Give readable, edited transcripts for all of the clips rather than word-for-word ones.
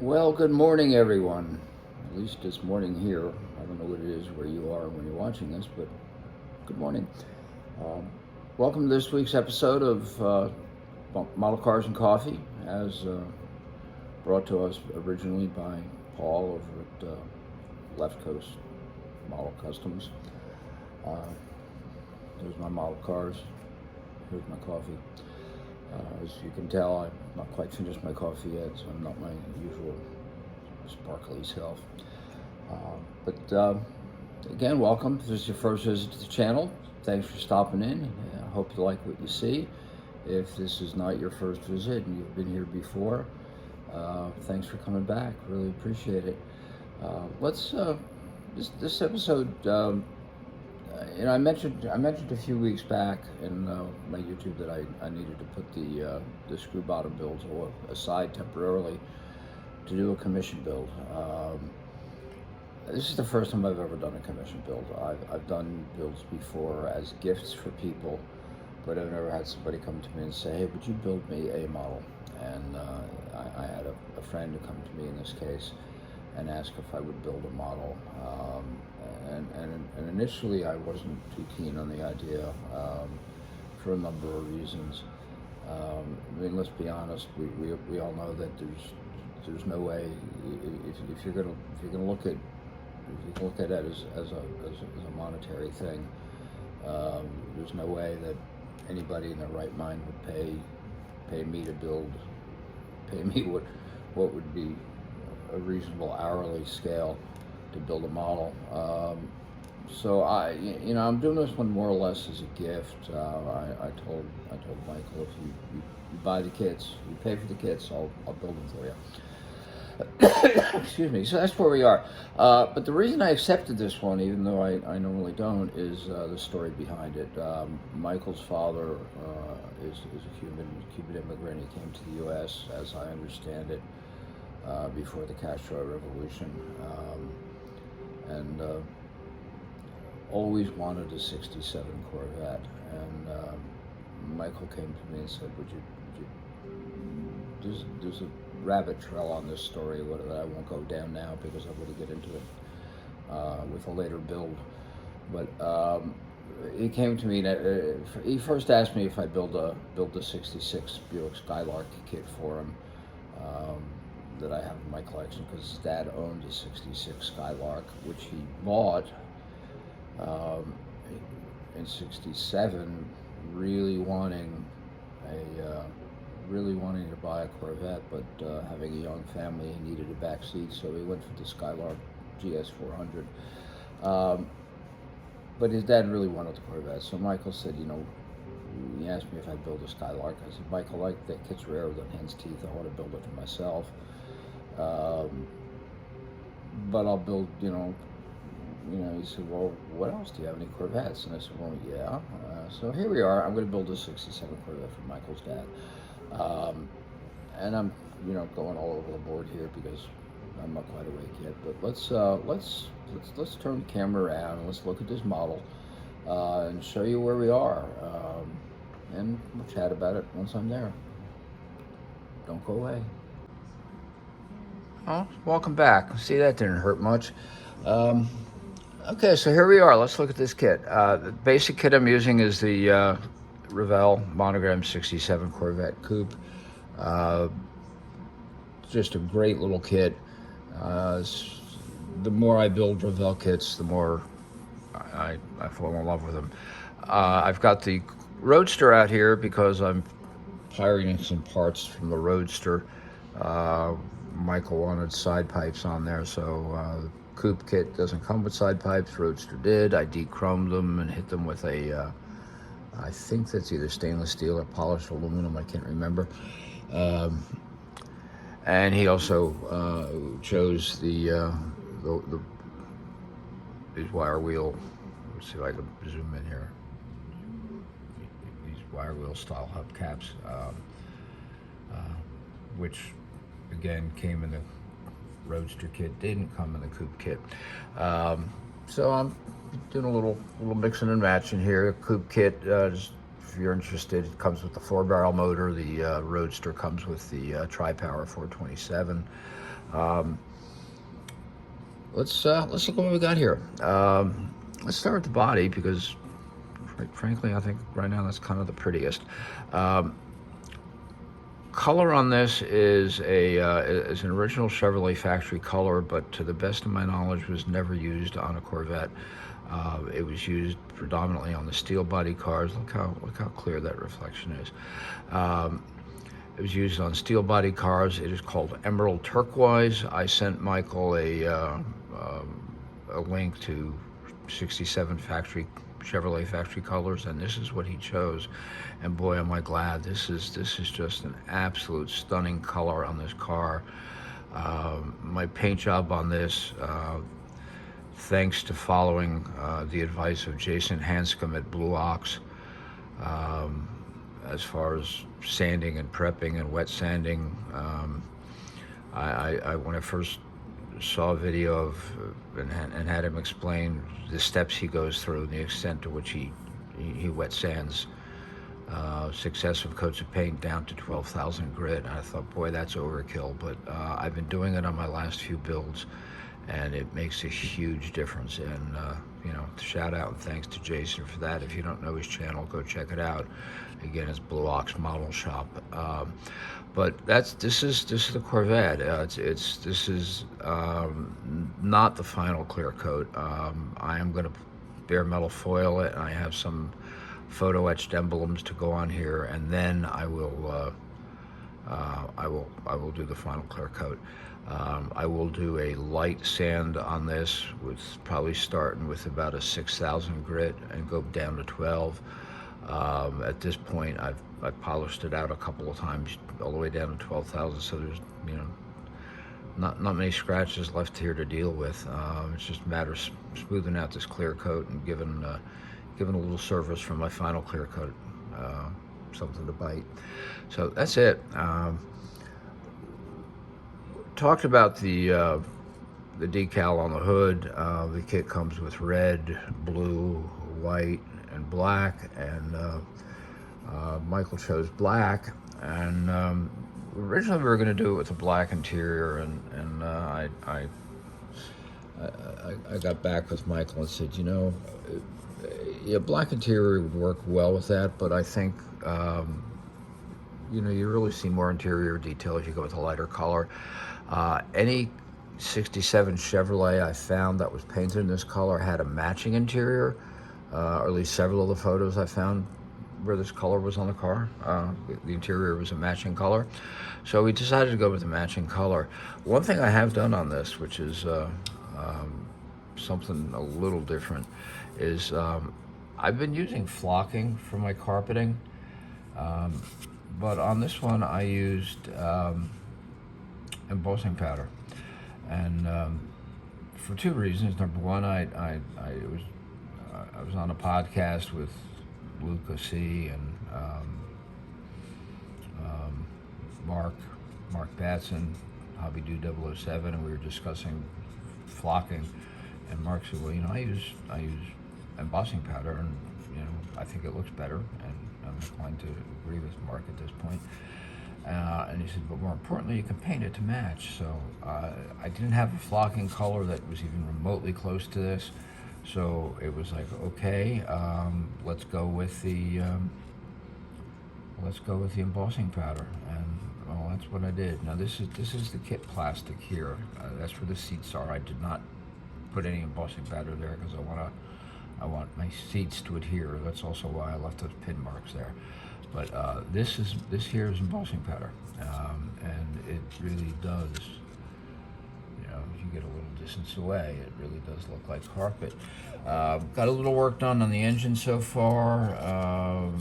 Well, good morning, everyone. At least it's morning here. I don't know what it is where you are when you're watching this, but good morning. Um, Welcome to this week's episode of Model Cars and Coffee, as brought to us originally by Paul over at Left Coast Model Customs. Uh, There's my model cars. Here's my coffee. As you can tell, I've not quite finished my coffee yet, so I'm not my usual sparkly self. But again, welcome. If this is your first visit to the channel, thanks for stopping in. I hope you like what you see. If this is not your first visit and you've been here before, thanks for coming back. Really appreciate it. This episode. I mentioned a few weeks back in my YouTube that I needed to put the screw bottom builds aside temporarily to do a commission build. This is the first time I've ever done a commission build. I've done builds before as gifts for people, but I've never had somebody come to me and say, "Hey, would you build me a model?" And I had a friend who come to me in this case and ask if I would build a model. And initially I wasn't too keen on the idea for a number of reasons. I mean, let's be honest. We all know that there's no way if you're gonna look at it as a monetary thing. There's no way that anybody in their right mind would pay me what would be a reasonable hourly scale to build a model. So I'm doing this one more or less as a gift. I told Michael, if you buy the kits, you pay for the kits, I'll build them for you. Excuse me. So that's where we are. But the reason I accepted this one, even though I normally don't, is the story behind it. Michael's father is a Cuban immigrant. He came to the U.S., as I understand it, before the Castro Revolution, and always wanted a '67 Corvette. And Michael came to me and said, "Would you there's a rabbit trail on this story that I won't go down now because I'm going to get into it with a later build." But he came to me and he first asked me if I build a '66 Buick Skylark kit for him that I have in my collection, because his dad owned a '66 Skylark, which he bought in '67, really wanting to buy a Corvette, but having a young family, he needed a back seat, so he went for the Skylark GS 400. But his dad really wanted the Corvette, so Michael said, he asked me if I'd build a Skylark. I said, "Michael, that kit's rarer than hen's teeth. I want to build it for myself. But I'll build, He said, "Well, what else? Do you have any Corvettes?" And I said, "Well, yeah." So here we are. I'm going to build a '67 Corvette for Michael's dad. And I'm, going all over the board here because I'm not quite awake yet. But let's turn the camera around and let's look at this model and show you where we are. And we'll chat about it once I'm there. Don't go away. Oh, welcome back. See, that didn't hurt much. Okay, so here we are. Let's look at this kit. The basic kit I'm using is the Revell Monogram '67 Corvette Coupe. Just a great little kit. The more I build Revell kits, the more I fall in love with them. I've got the Roadster out here because I'm pirating some parts from the Roadster. Michael wanted side pipes on there, so the Coupe kit doesn't come with side pipes. Roadster did. I de-chromed them and hit them with I think that's either stainless steel or polished aluminum, I can't remember. And he also chose these wire wheel, let's see if I can zoom in here, these wire wheel style hubcaps, which again came in the Roadster kit, didn't come in the Coupe kit. So I'm doing a little mixing and matching here. Coupe kit, just if you're interested, it comes with the 4-barrel motor. The Roadster comes with the Tri-Power 427. Let's look at what we got here. Let's start with the body because, frankly, I think right now that's kind of the prettiest. Color on this is an original Chevrolet factory color, but to the best of my knowledge, was never used on a Corvette. It was used predominantly on the steel body cars. Look how clear that reflection is. It was used on steel body cars. It is called Emerald Turquoise. I sent Michael a link to 67 Chevrolet factory colors, and this is what he chose. And boy, am I glad. This is just an absolute stunning color on this car. My paint job on this, thanks to following the advice of Jason Hanscom at Blue Ox, as far as sanding and prepping and wet sanding. When I first saw a video of and had him explain the steps he goes through and the extent to which he wet sands successive coats of paint down to 12,000 grit. And I thought, boy, that's overkill. But I've been doing it on my last few builds, and it makes a huge difference. And shout out and thanks to Jason for that. If you don't know his channel, go check it out. Again, it's Blue Ox Model Shop. But this is the Corvette. This is not the final clear coat. I am going to bare metal foil it, and I have some photo etched emblems to go on here, and then I will do the final clear coat. I will do a light sand on this, with probably starting with about a 6,000 grit and go down to 12. At this point, I've polished it out a couple of times, all the way down to 12,000. So there's not many scratches left here to deal with. It's just a matter of smoothing out this clear coat and giving a little service for my final clear coat, something to bite. So that's it. Talked about the decal on the hood. The kit comes with red, blue, white, and black, and Michael chose black. And originally we were going to do it with a black interior, and I got back with Michael and said, yeah, black interior would work well with that, but I think you really see more interior detail if you go with a lighter color. Any 67 Chevrolet I found that was painted in this color had a matching interior, or at least several of the photos I found where this color was on the car. The interior was a matching color. So we decided to go with the matching color. One thing I have done on this, which is something a little different, is I've been using flocking for my carpeting, but on this one I used embossing powder, and for two reasons. Number one, I was on a podcast with Luca C. and Mark Batson, Hobby Do 007, and we were discussing flocking. And Mark said, "Well, I use embossing powder, and I think it looks better." And I'm inclined to agree with Mark at this point. And he said, "But more importantly, you can paint it to match." So I didn't have a flocking color that was even remotely close to this. So it was like, okay, let's go with the embossing powder, and well, that's what I did. Now this is the kit plastic here. That's where the seats are. I did not put any embossing powder there because I want my seats to adhere. That's also why I left those pin marks there. But this here is embossing powder, and it really does. If you get a little distance away, it really does look like carpet. Got a little work done on the engine so far.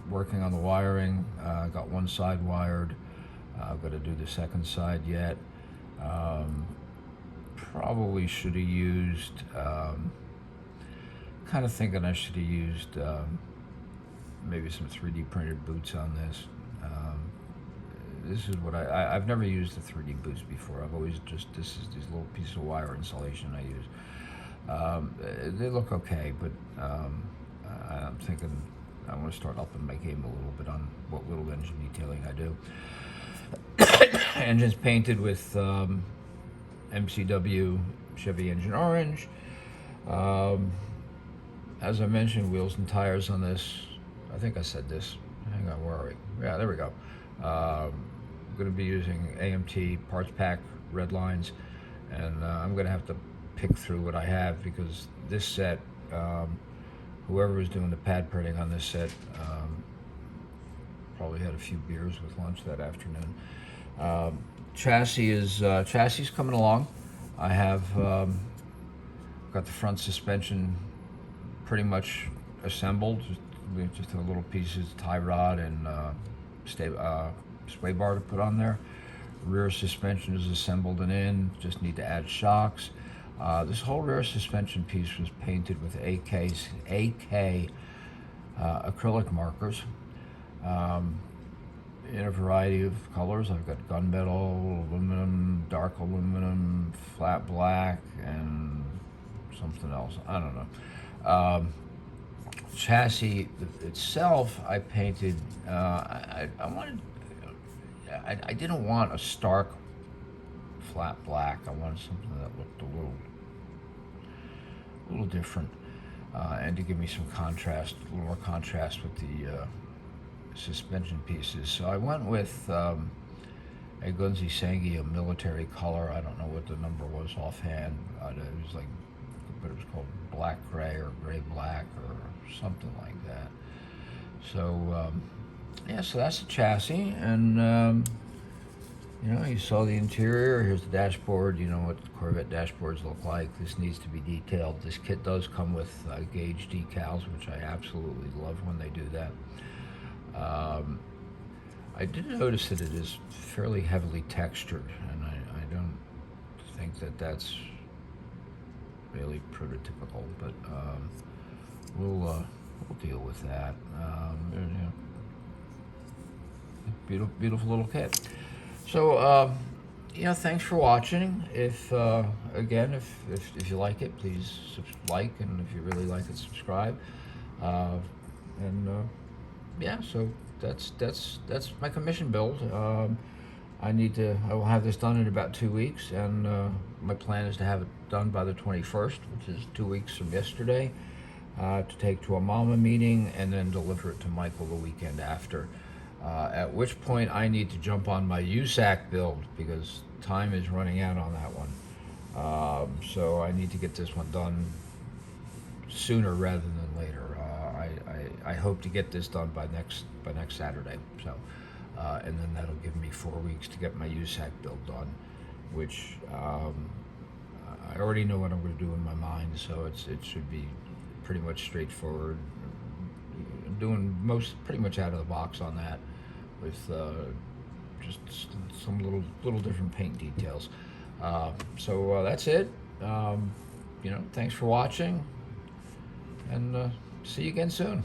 Working on the wiring. Got one side wired. I've got to do the second side yet. Probably should have used. Kind of thinking I should have used maybe some 3D printed boots on this. This is what I've never used the 3D boots before. I've always this is these little pieces of wire insulation I use. They look okay, but I'm thinking I want to start upping my game a little bit on what little engine detailing I do. Engine's painted with MCW Chevy Engine Orange. As I mentioned, wheels and tires on this. I think I said this. Hang on, where are we? Yeah, there we go. I'm going to be using AMT parts pack red lines, and I'm going to have to pick through what I have because this set, whoever was doing the pad printing on this set, probably had a few beers with lunch that afternoon. Chassis is coming along. I have got the front suspension pretty much assembled, just a little pieces, tie rod and sway bar to put on there. Rear suspension is assembled and in, just need to add shocks. This whole rear suspension piece was painted with AK acrylic markers in a variety of colors. I've got gunmetal, aluminum, dark aluminum, flat black, and something else. I don't know. Chassis itself, I painted. I didn't want a stark flat black. I wanted something that looked a little different, and to give me some contrast, a little more contrast with the suspension pieces. So I went with a Gunzi Sanghi, a military color. I don't know what the number was offhand. It was like, but it was called black gray or gray black or something like that. So yeah, so that's the chassis, and you know, you saw the interior. Here's the dashboard. You know what Corvette dashboards look like. This needs to be detailed. This kit does come with gauge decals, which I absolutely love when they do that. I did notice that it is fairly heavily textured, and I don't think that that's really prototypical, but we'll deal with that. You know, beautiful little kit. So you know, thanks for watching. If again, if you like it, please like, and if you really like it, subscribe. And yeah, so that's my commission build. I will have this done in about 2 weeks, and my plan is to have it done by the 21st, which is 2 weeks from yesterday, to take to a mama meeting and then deliver it to Michael the weekend after. At which point I need to jump on my USAC build because time is running out on that one. So I need to get this one done sooner rather than later. I hope to get this done by next Saturday. So, and then that'll give me 4 weeks to get my USAC build done, which I already know what I'm going to do in my mind. So it should be pretty much straightforward. Doing pretty much out of the box on that, with just some little different paint details. So that's it. You know, thanks for watching, and see you again soon.